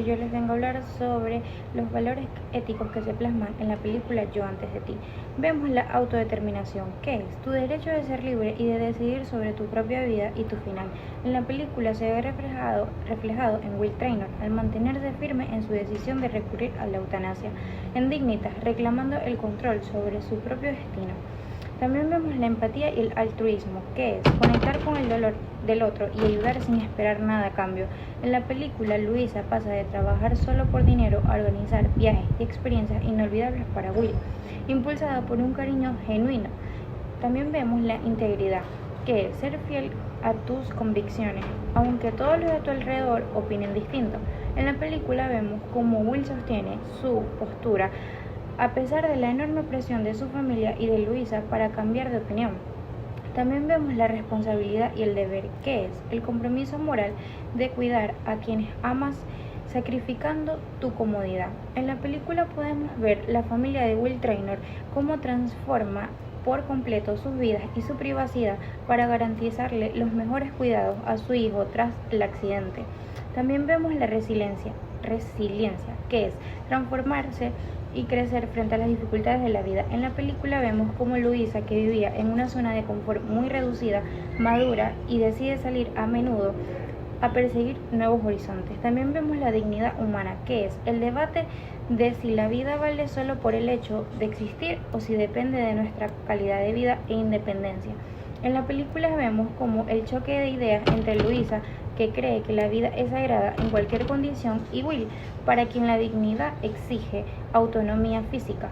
yo les vengo a hablar sobre los valores éticos que se plasman en la película Yo antes de ti. Vemos la autodeterminación, que es tu derecho de ser libre y de decidir sobre tu propia vida y tu final. En la película se ve reflejado en Will Traynor al mantenerse firme en su decisión de recurrir a la eutanasia, en Dignitas reclamando el control sobre su propio destino. También vemos la empatía y el altruismo, que es conectar con el dolor del otro y ayudar sin esperar nada a cambio. En la película, Luisa pasa de trabajar solo por dinero a organizar viajes y experiencias inolvidables para Will, impulsada por un cariño genuino. También vemos la integridad, que es ser fiel a tus convicciones, aunque todos los de tu alrededor opinen distinto. En la película vemos cómo Will sostiene su postura a pesar de la enorme presión de su familia y de Luisa para cambiar de opinión. También vemos la responsabilidad y el deber, que es el compromiso moral de cuidar a quienes amas sacrificando tu comodidad. En la película podemos ver la familia de Will Traynor cómo transforma por completo sus vidas y su privacidad para garantizarle los mejores cuidados a su hijo tras el accidente. También vemos la resiliencia, que es transformarse y crecer frente a las dificultades de la vida. En la película vemos cómo Luisa, que vivía en una zona de confort muy reducida, madura y decide salir a menudo a perseguir nuevos horizontes. También vemos la dignidad humana, que es el debate de si la vida vale solo por el hecho de existir o si depende de nuestra calidad de vida e independencia. En la película vemos como el choque de ideas entre Luisa, que cree que la vida es sagrada en cualquier condición, y Will, para quien la dignidad exige autonomía física.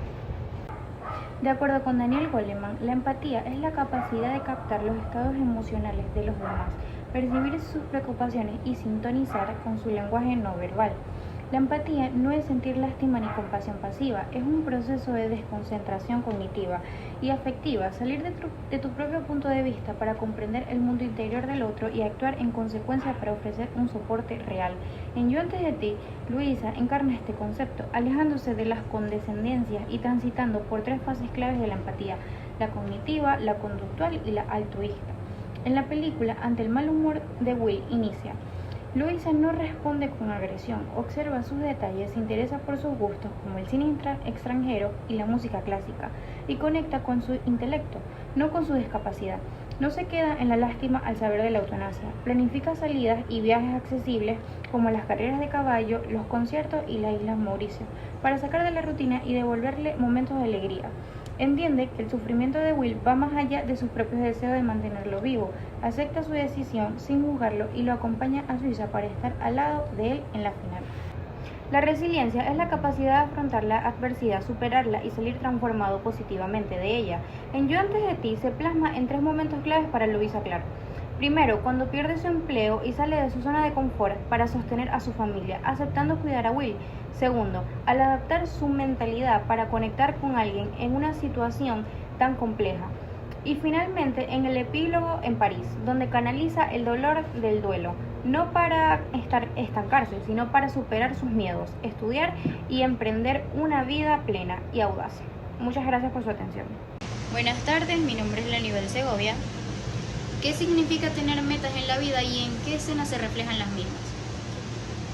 De acuerdo con Daniel Goleman, la empatía es la capacidad de captar los estados emocionales de los demás, percibir sus preocupaciones y sintonizar con su lenguaje no verbal. La empatía no es sentir lástima ni compasión pasiva, es un proceso de desconcentración cognitiva y afectiva, salir de tu propio punto de vista para comprender el mundo interior del otro y actuar en consecuencia para ofrecer un soporte real. En Yo antes de ti, Luisa encarna este concepto, alejándose de las condescendencias y transitando por 3 fases claves de la empatía: la cognitiva, la conductual y la altruista. En la película, ante el mal humor de Will, inicia: Luisa no responde con agresión, observa sus detalles, se interesa por sus gustos como el cine extranjero y la música clásica, y conecta con su intelecto, no con su discapacidad. No se queda en la lástima al saber de la eutanasia, planifica salidas y viajes accesibles como las carreras de caballo, los conciertos y las Islas Mauricio, para sacar de la rutina y devolverle momentos de alegría. Entiende que el sufrimiento de Will va más allá de sus propios deseos de mantenerlo vivo, acepta su decisión sin juzgarlo y lo acompaña a Suiza para estar al lado de él en la final. La resiliencia es la capacidad de afrontar la adversidad, superarla y salir transformado positivamente de ella. En Yo antes de ti se plasma en 3 momentos claves para Luisa Clark. Primero, cuando pierde su empleo y sale de su zona de confort para sostener a su familia, aceptando cuidar a Will. Segundo, al adaptar su mentalidad para conectar con alguien en una situación tan compleja. Y finalmente, en el epílogo en París, donde canaliza el dolor del duelo, no para estancarse, sino para superar sus miedos, estudiar y emprender una vida plena y audaz. Muchas gracias por su atención. Buenas tardes, mi nombre es Lenibel Segovia. ¿Qué significa tener metas en la vida y en qué escenas se reflejan las mismas?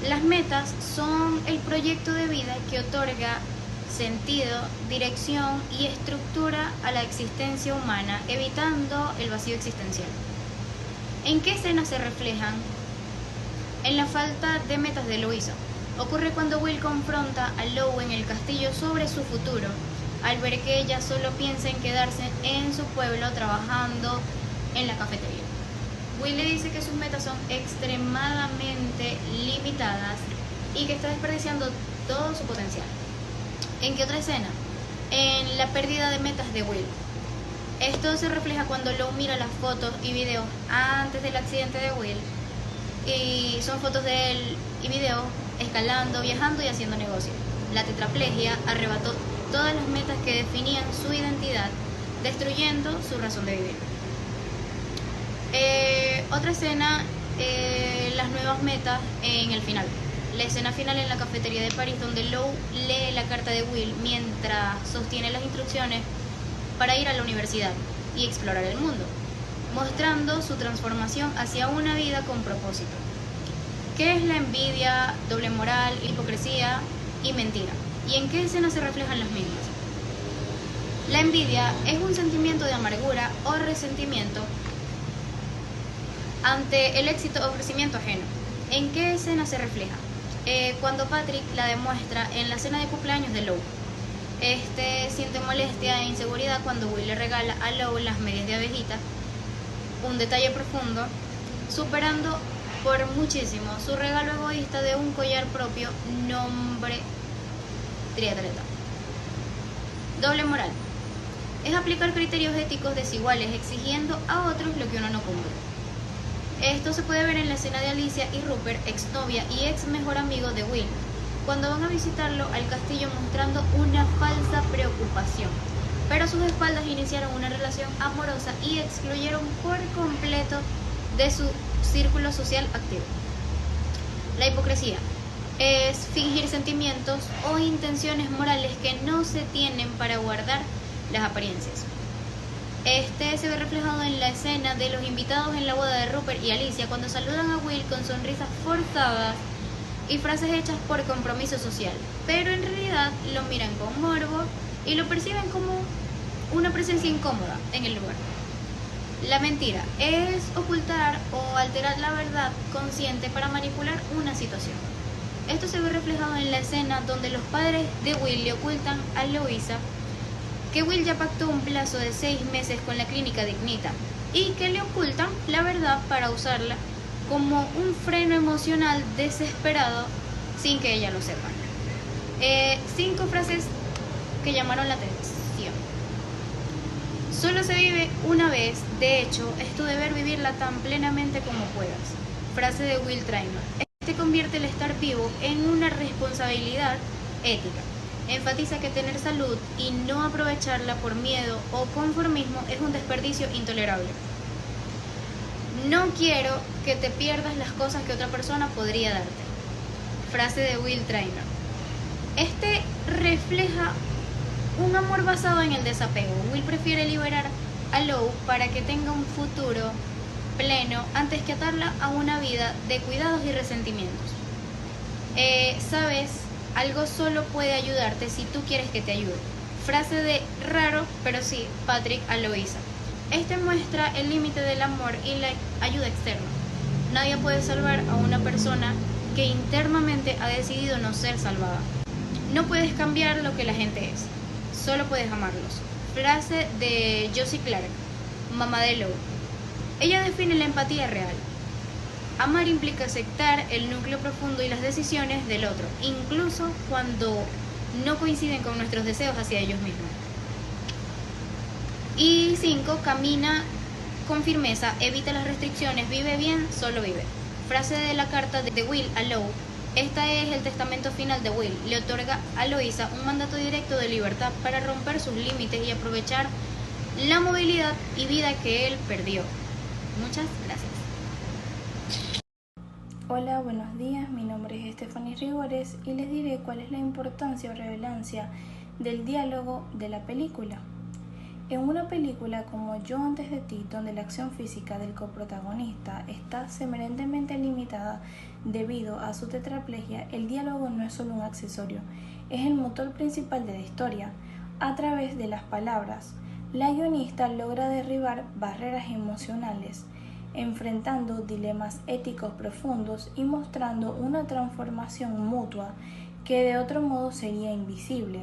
Las metas son el proyecto de vida que otorga sentido, dirección y estructura a la existencia humana, evitando el vacío existencial. ¿En qué escenas se reflejan? En la falta de metas de Luisa. Ocurre cuando Will confronta a Lou en el castillo sobre su futuro, al ver que ella solo piensa en quedarse en su pueblo trabajando en la cafetería. Will le dice que sus metas son extremadamente limitadas y que está desperdiciando todo su potencial. ¿En qué otra escena? En la pérdida de metas de Will. Esto se refleja cuando Lou mira las fotos y videos antes del accidente de Will, y son fotos de él y videos escalando, viajando y haciendo negocios. La tetraplegia arrebató todas las metas que definían su identidad, destruyendo su razón de vivir. Otra escena, las nuevas metas en el final. La escena final en la cafetería de París, donde Lou lee la carta de Will mientras sostiene las instrucciones para ir a la universidad y explorar el mundo, mostrando su transformación hacia una vida con propósito. ¿Qué es la envidia, doble moral, hipocresía y mentira? ¿Y en qué escenas se reflejan las mismas? La envidia es un sentimiento de amargura o resentimiento ante el éxito o crecimiento ajeno. ¿En qué escena se refleja? Cuando Patrick la demuestra en la cena de cumpleaños de Lou. Siente molestia e inseguridad cuando Will le regala a Lou las medias de abejita, un detalle profundo, superando por muchísimo su regalo egoísta de un collar propio nombre triatleta. Doble moral. Es aplicar criterios éticos desiguales exigiendo a otros lo que uno no cumple. Esto se puede ver en la escena de Alicia y Rupert, exnovia y ex mejor amigo de Will, cuando van a visitarlo al castillo mostrando una falsa preocupación, pero a sus espaldas iniciaron una relación amorosa y excluyeron por completo de su círculo social activo. La hipocresía es fingir sentimientos o intenciones morales que no se tienen para guardar las apariencias. Se ve reflejado en la escena de los invitados en la boda de Rupert y Alicia cuando saludan a Will con sonrisas forzadas y frases hechas por compromiso social, pero en realidad lo miran con morbo y lo perciben como una presencia incómoda en el lugar. La mentira es ocultar o alterar la verdad consciente para manipular una situación. Esto se ve reflejado en la escena donde los padres de Will le ocultan a Louisa que Will ya pactó un plazo de 6 meses con la clínica Dignita y que le ocultan la verdad para usarla como un freno emocional desesperado sin que ella lo sepa. 5 frases que llamaron la atención. Solo se vive una vez, de hecho, es tu deber vivirla tan plenamente como puedas. Frase de Will Traynor. Convierte el estar vivo en una responsabilidad ética. Enfatiza que tener salud y no aprovecharla por miedo o conformismo es un desperdicio intolerable. No quiero que te pierdas las cosas que otra persona podría darte. Frase de Will Traynor. Refleja un amor basado en el desapego. Will prefiere liberar a Lou para que tenga un futuro pleno antes que atarla a una vida de cuidados y resentimientos. Sabes, algo solo puede ayudarte si tú quieres que te ayude. Frase de raro, pero sí, Patrick a Louisa. Muestra el límite del amor y la ayuda externa. Nadie puede salvar a una persona que internamente ha decidido no ser salvada. No puedes cambiar lo que la gente es, solo puedes amarlos. Frase de Josie Clark, mamá de Lou. Ella define la empatía real. Amar implica aceptar el núcleo profundo y las decisiones del otro, incluso cuando no coinciden con nuestros deseos hacia ellos mismos. Y 5. Camina con firmeza, evita las restricciones, vive bien, solo vive. Frase de la carta de Will a Lou. Es el testamento final de Will. Le otorga a Louisa un mandato directo de libertad para romper sus límites y aprovechar la movilidad y vida que él perdió. Muchas gracias. Hola, buenos días. Mi nombre es Stephanie Rigores y les diré cuál es la importancia o relevancia del diálogo de la película. En una película como Yo antes de ti, donde la acción física del coprotagonista está semerantemente limitada debido a su tetraplegia, el diálogo no es solo un accesorio, es el motor principal de la historia. A través de las palabras, la guionista logra derribar barreras emocionales, enfrentando dilemas éticos profundos y mostrando una transformación mutua que de otro modo sería invisible.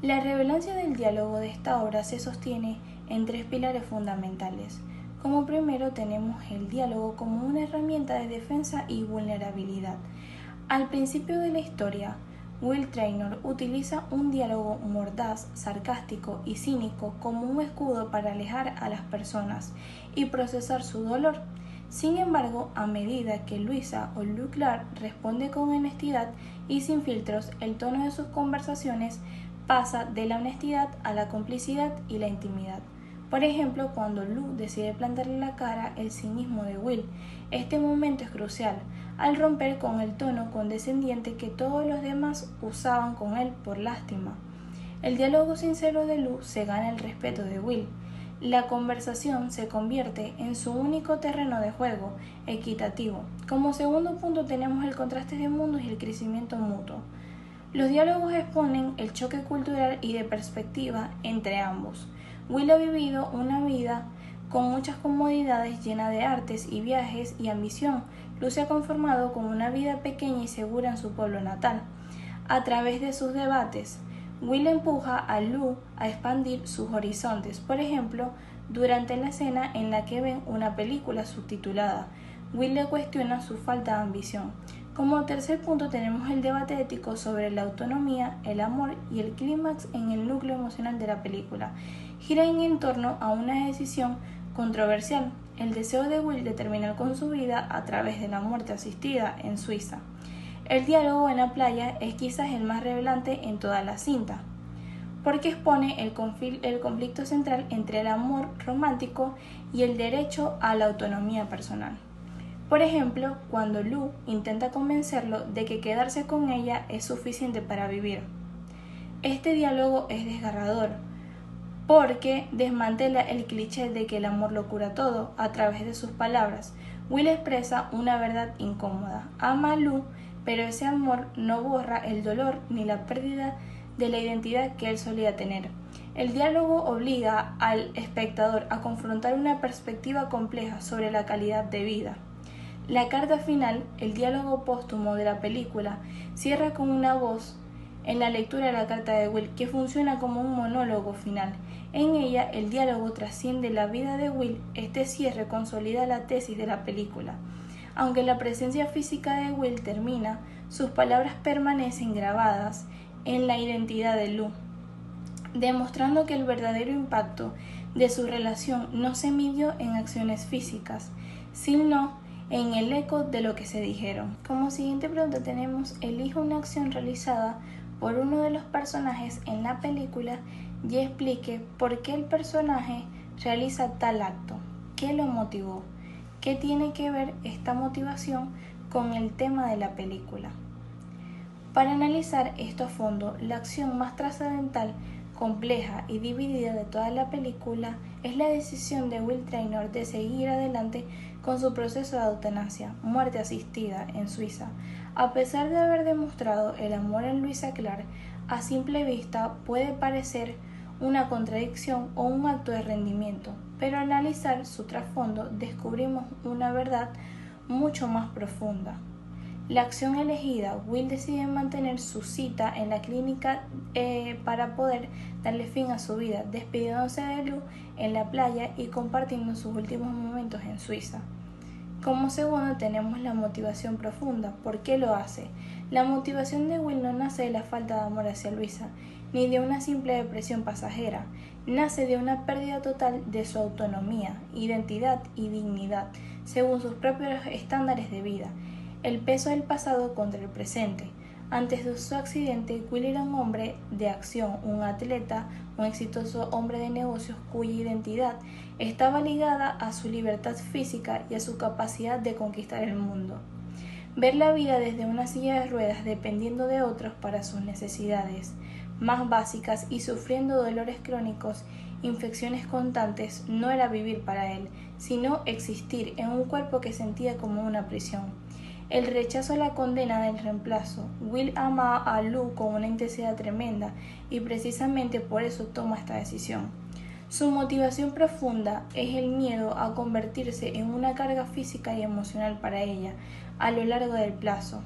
La relevancia del diálogo de esta obra se sostiene en 3 pilares fundamentales. Como primero tenemos el diálogo como una herramienta de defensa y vulnerabilidad. Al principio de la historia, Will Traynor utiliza un diálogo mordaz, sarcástico y cínico como un escudo para alejar a las personas y procesar su dolor. Sin embargo, a medida que Louisa o Lou Clark responde con honestidad y sin filtros, el tono de sus conversaciones pasa de la honestidad a la complicidad y la intimidad. Por ejemplo, cuando Lou decide plantarle la cara el cinismo de Will, este momento es crucial, al romper con el tono condescendiente que todos los demás usaban con él por lástima. El diálogo sincero de Lou se gana el respeto de Will, La conversación se convierte en su único terreno de juego, equitativo. Como segundo punto tenemos el contraste de mundos y el crecimiento mutuo. Los diálogos exponen el choque cultural y de perspectiva entre ambos. Will ha vivido una vida con muchas comodidades, llena de artes y viajes y ambición. Lu se ha conformado con una vida pequeña y segura en su pueblo natal. A través de sus debates, Will empuja a Lu a expandir sus horizontes. Por ejemplo, durante la escena en la que ven una película subtitulada, Will le cuestiona su falta de ambición. Como tercer punto tenemos el debate ético sobre la autonomía, el amor y el clímax en el núcleo emocional de la película. Gira en torno a una decisión controversial, el deseo de Will de terminar con su vida a través de la muerte asistida en Suiza. El diálogo en la playa es quizás el más revelante en toda la cinta, porque expone el conflicto central entre el amor romántico y el derecho a la autonomía personal. Por ejemplo, cuando Lu intenta convencerlo de que quedarse con ella es suficiente para vivir. Este diálogo es desgarrador, porque desmantela el cliché de que el amor lo cura todo. A través de sus palabras, Will expresa una verdad incómoda. Ama a Lu, pero ese amor no borra el dolor ni la pérdida de la identidad que él solía tener. El diálogo obliga al espectador a confrontar una perspectiva compleja sobre la calidad de vida. La carta final, el diálogo póstumo de la película, cierra con una voz en la lectura de la carta de Will que funciona como un monólogo final. En ella, el diálogo trasciende la vida de Will. Este cierre consolida la tesis de la película. Aunque la presencia física de Will termina, sus palabras permanecen grabadas en la identidad de Lu, demostrando que el verdadero impacto de su relación no se midió en acciones físicas, sino en el eco de lo que se dijeron. Como siguiente pregunta tenemos: elija una acción realizada por uno de los personajes en la película y explique por qué el personaje realiza tal acto, qué lo motivó, qué tiene que ver esta motivación con el tema de la película. Para analizar esto a fondo, la acción más trascendental, compleja y dividida de toda la película es la decisión de Will Traynor de seguir adelante con su proceso de eutanasia, muerte asistida, en Suiza. A pesar de haber demostrado el amor en Louisa Clark, a simple vista puede parecer una contradicción o un acto de rendimiento, pero al analizar su trasfondo descubrimos una verdad mucho más profunda. La acción elegida: Will decide mantener su cita en la clínica para poder darle fin a su vida, despidiéndose de Lu en la playa y compartiendo sus últimos momentos en Suiza. Como segundo tenemos la motivación profunda. ¿Por qué lo hace? La motivación de Will no nace de la falta de amor hacia Luisa, ni de una simple depresión pasajera. Nace de una pérdida total de su autonomía, identidad y dignidad, según sus propios estándares de vida. El peso del pasado contra el presente. Antes de su accidente, Will era un hombre de acción, un atleta, un exitoso hombre de negocios cuya identidad estaba ligada a su libertad física y a su capacidad de conquistar el mundo. Ver la vida desde una silla de ruedas dependiendo de otros para sus necesidades más básicas y sufriendo dolores crónicos, infecciones constantes, no era vivir para él, sino existir en un cuerpo que sentía como una prisión. El rechazo a la condena del reemplazo. Will ama a Lu con una intensidad tremenda y precisamente por eso toma esta decisión. Su motivación profunda es el miedo a convertirse en una carga física y emocional para ella a lo largo del plazo.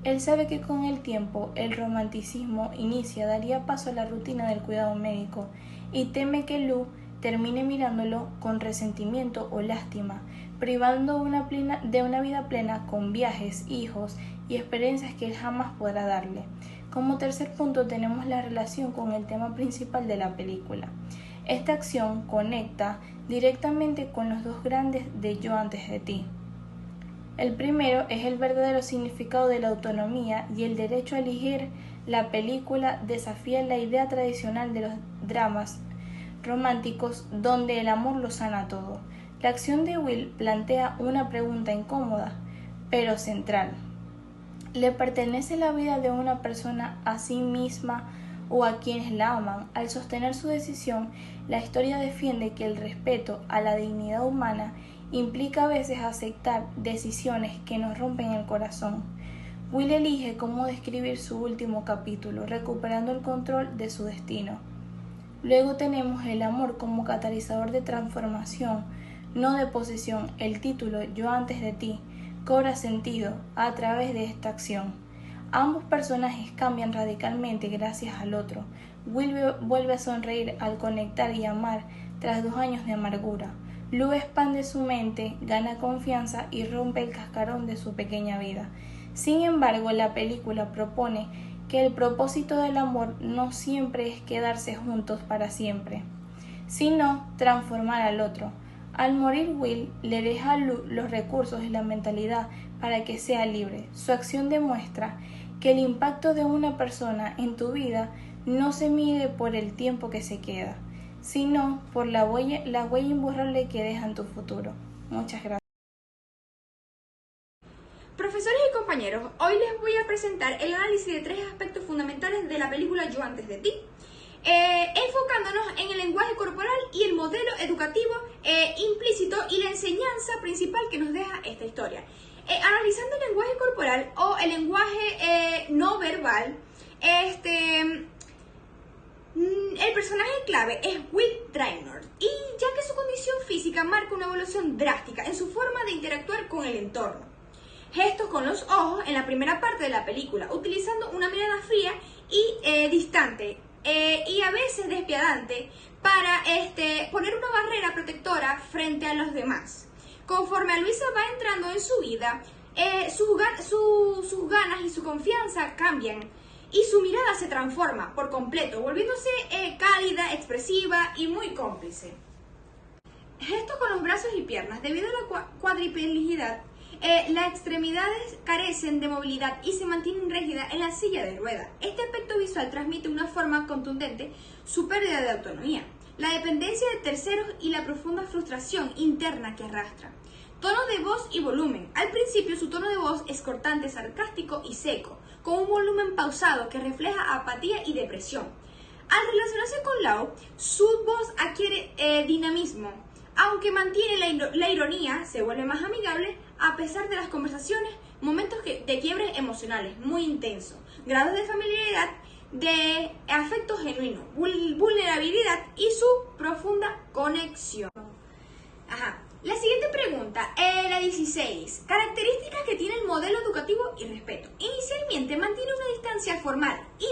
Él sabe que con el tiempo el romanticismo daría paso a la rutina del cuidado médico y teme que Lu termine mirándolo con resentimiento o lástima, privando de una vida plena con viajes, hijos y experiencias que él jamás podrá darle. Como tercer punto tenemos la relación con el tema principal de la película. Esta acción conecta directamente con los dos grandes de Yo antes de ti. El primero es el verdadero significado de la autonomía y el derecho a elegir. La película desafía la idea tradicional de los dramas románticos donde el amor lo sana todo. La acción de Will plantea una pregunta incómoda, pero central. ¿Le pertenece la vida de una persona a sí misma o a quienes la aman. Al sostener su decisión, la historia defiende que el respeto a la dignidad humana implica a veces aceptar decisiones que nos rompen el corazón. Will elige cómo describir su último capítulo, recuperando el control de su destino. Luego tenemos el amor como catalizador de transformación, no de posesión. El título Yo antes de ti cobra sentido a través de esta acción. Ambos personajes cambian radicalmente gracias al otro. Will vuelve a sonreír al conectar y amar tras 2 años de amargura. Lou expande su mente, gana confianza y rompe el cascarón de su pequeña vida. Sin embargo, la película propone que el propósito del amor no siempre es quedarse juntos para siempre, sino transformar al otro. Al morir Will, le deja a Lou los recursos y la mentalidad para que sea libre. Su acción demuestra que el impacto de una persona en tu vida no se mide por el tiempo que se queda, sino por la huella imborrable que deja en tu futuro. Muchas gracias. Profesores y compañeros, hoy les voy a presentar el análisis de 3 aspectos fundamentales de la película Yo antes de ti, enfocándonos en el lenguaje corporal y el modelo educativo implícito y la enseñanza principal que nos deja esta historia. Analizando el lenguaje corporal o el lenguaje no verbal, el personaje clave es Will Traynor, y ya que su condición física marca una evolución drástica en su forma de interactuar con el entorno. Gestos con los ojos en la primera parte de la película, utilizando una mirada fría y distante y a veces despiadante para poner una barrera protectora frente a los demás. Conforme a Luisa va entrando en su vida, sus ganas y su confianza cambian y su mirada se transforma por completo, volviéndose cálida, expresiva y muy cómplice. Gestos con los brazos y piernas. Debido a la cuadriplegicidad, las extremidades carecen de movilidad y se mantienen rígidas en la silla de ruedas. Este aspecto visual transmite de una forma contundente su pérdida de autonomía, la dependencia de terceros y la profunda frustración interna que arrastra. Tono de voz y volumen. Al principio su tono de voz es cortante, sarcástico y seco, con un volumen pausado que refleja apatía y depresión. Al relacionarse con Lau, su voz adquiere dinamismo, aunque mantiene la ironía, se vuelve más amigable a pesar de las conversaciones, momentos de quiebres emocionales muy intensos, grados de familiaridad, de afecto genuino, vulnerabilidad y su profunda conexión. La siguiente pregunta, la 16. Características que tiene el modelo educativo y respeto. Inicialmente mantiene una distancia formal y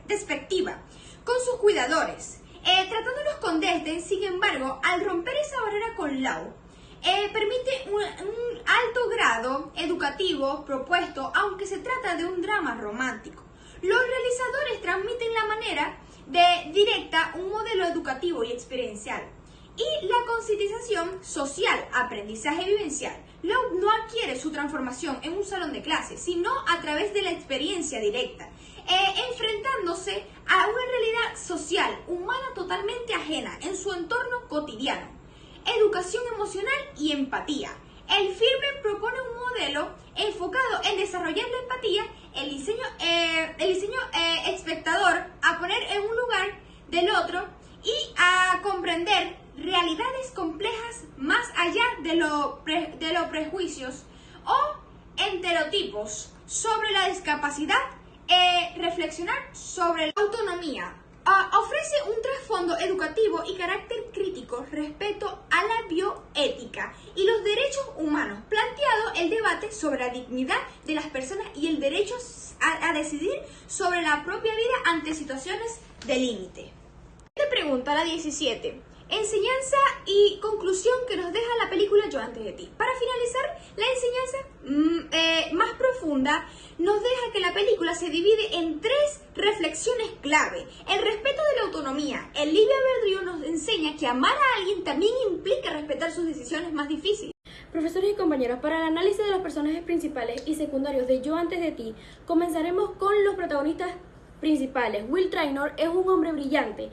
despectiva con sus cuidadores, tratándolos con desdén. Sin embargo, al romper esa barrera con Lau, permite un alto grado educativo propuesto, aunque se trata de un drama romántico. Los realizadores transmiten la manera de directa un modelo educativo y experiencial. Y la concientización social, aprendizaje vivencial. Lau no adquiere su transformación en un salón de clases, sino a través de la experiencia directa, enfrentándose a una realidad social, humana totalmente ajena en su entorno cotidiano. Educación emocional y empatía. El filme propone un modelo enfocado en desarrollar la empatía, el diseño espectador a poner en un lugar del otro y a comprender realidades complejas más allá de los prejuicios o estereotipos sobre la discapacidad, reflexionar sobre la autonomía. Ofrece un trasfondo educativo y carácter crítico respecto a la bioética y los derechos humanos, planteado el debate sobre la dignidad de las personas y el derecho a decidir sobre la propia vida ante situaciones de límite. Esta pregunta, la 17. Enseñanza y conclusión que nos deja la película Yo antes de ti. Para finalizar, la enseñanza más profunda nos deja que la película se divide en 3 reflexiones clave. El respeto de la autonomía. El libre albedrío nos enseña que amar a alguien también implica respetar sus decisiones más difíciles. Profesores y compañeros, para el análisis de los personajes principales y secundarios de Yo antes de ti, comenzaremos con los protagonistas principales. Will Traynor es un hombre brillante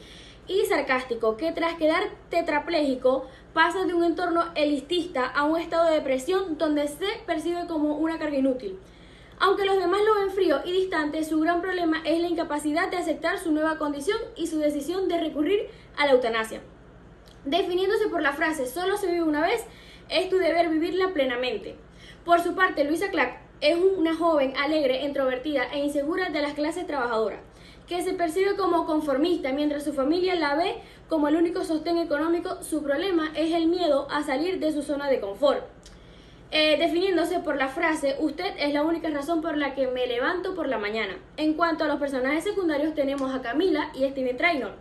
y sarcástico que tras quedar tetrapléjico pasa de un entorno elitista a un estado de depresión donde se percibe como una carga inútil. Aunque los demás lo ven frío y distante, su gran problema es la incapacidad de aceptar su nueva condición y su decisión de recurrir a la eutanasia. Definiéndose por la frase "solo se vive una vez", es tu deber vivirla plenamente. Por su parte, Luisa Clark es una joven alegre, introvertida e insegura de las clases trabajadoras, que se percibe como conformista mientras su familia la ve como el único sostén económico. Su problema es el miedo a salir de su zona de confort. Definiéndose por la frase "usted es la única razón por la que me levanto por la mañana". En cuanto a los personajes secundarios, tenemos a Camila y Steven Trainor,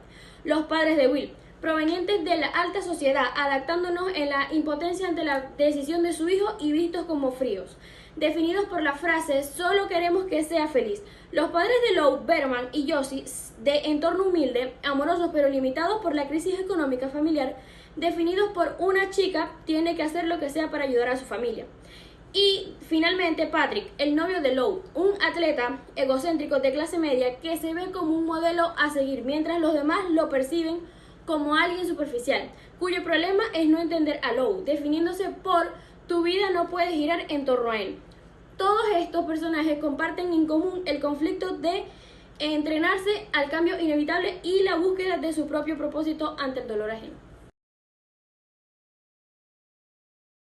los padres de Will, provenientes de la alta sociedad, adaptándonos en la impotencia ante la decisión de su hijo y vistos como fríos. Definidos por la frase "solo queremos que sea feliz". Los padres de Lou, Berman y Josie, de entorno humilde, amorosos pero limitados por la crisis económica familiar, definidos por "una chica tiene que hacer lo que sea para ayudar a su familia". Y finalmente Patrick, el novio de Lou, un atleta egocéntrico de clase media que se ve como un modelo a seguir, mientras los demás lo perciben como alguien superficial, cuyo problema es no entender a Lou, definiéndose por "tu vida no puede girar en torno a él". Todos estos personajes comparten en común el conflicto de entrenarse al cambio inevitable y la búsqueda de su propio propósito ante el dolor ajeno.